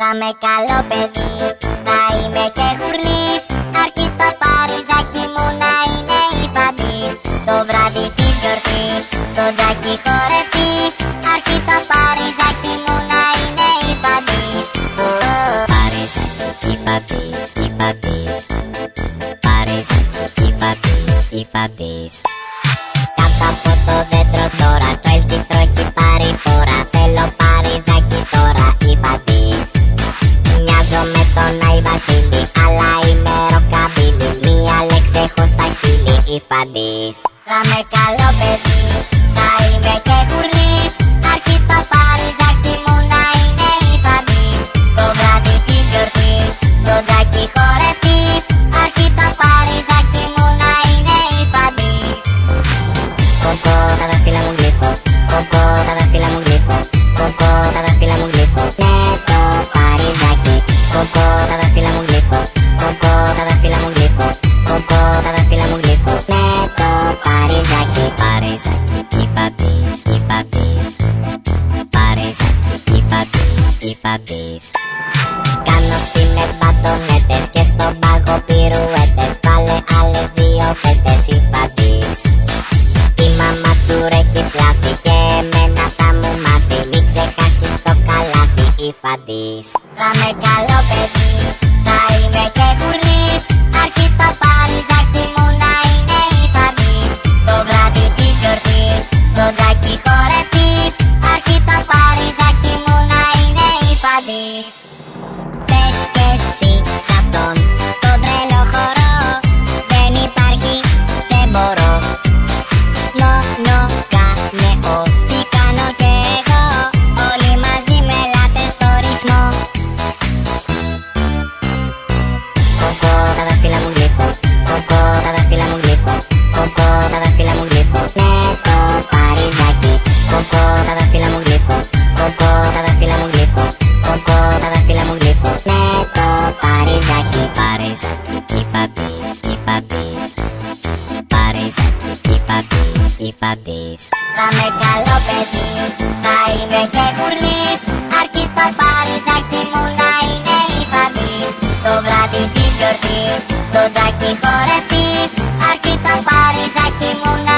Θα με καλό παιδί, θα είμαι και γουρλής. Αρκεί το παριζάκι μου να είναι υπαντής. Το βράδυ της γιορτής, το τζάκι χορευτής. Αρκεί το παριζάκι μου να είναι υπαντής. Παριζάκι, υπαντής, υπαντής. Παριζάκι, υπαντής, υπαντής. Κάτω από το δέντρο τώρα, το έλτιφρο έχει πάρει φόρα. Θέλω παριζάκι τώρα, υπαντής. Μοιάζω με τον Άι Βασίλη, αλλά είμαι ροκαμπίλη. Μία λέξη έχω στα χείλη, υπαντής. Θα με καλό παιδί, θα είμαι και γουρλής. Αρκεί το παριζάκι μου να είναι υπαντής. Το βράδυ της γιορτής, το τζάκι χορευτής. Αρκεί το παριζάκι μου να είναι υπαντής. Κοκό, τα δάχτυλα μου γλύφω. Κοκό, τα δάχτυλα μου γλύφω. Κοκό, τα δάχτυλα μου γλύφω. Ναι, το παριζάκι. Κοκό, τα δάχτυλα μου γλύφω. Κοκό, τα δάχτυλα μου γλύφω. Κοκό, τα δάχτυλα μου γλύφω. Ναι, το παριζάκι. Παριζάκι, υπαντής, υπαντής. Παριζάκι, υπαντής, υπαντής. Κάνω στην εμπατονέτες και στον πάγο πυρουέτες. Πάλε άλλες δύο φέτες, υπαντής. Η μαμά τσουρέκι πλάθη και εμένα θα μου μάθει. Μην ξεχάσεις το καλάθι, υπαντής. Θα με καλό παιδί, θα είμαι και γουρλής. Αρκεί το παριζάκι μου να είναι υπαντής. Το βράδυ της γιορτής, το τζάκι χορευτής. Αρκεί το παριζάκι μου να είναι υπαντής. Πες κι εσύ σ' αυτόν τον τρελό χορό. Δεν υπάρχει, δεν μπορώ. Μόνο κάνε ό,τι κάνω κι εγώ. Όλοι μαζί με ελάτε στο ρυθμό. Κοκό, τα δάχτυλα μου γλύφω. Κοκό, τα δάχτυλα μου γλύφω. Κοκό, τα δάχτυλα μου γλύφω. Ναι, το παριζάκι. Κοκό, τα δάχτυλα μου γλύφω. Κοκό, τα δάχτυλα μου γλύφω. Κοκό, τα δάχτυλα μου γλύφω. Ναι, το παριζάκι. Παριζάκι, υπαντής, υπαντής. Παριζάκι, υπαντής, υπαντής. Θα με καλό παιδί, θα είμαι και γουρλής. Αρκεί το παριζάκι μου να είναι υπαντής. Το βράδυ της γιορτής, το τζάκι χορευτής. Αρκεί το παριζάκι μου να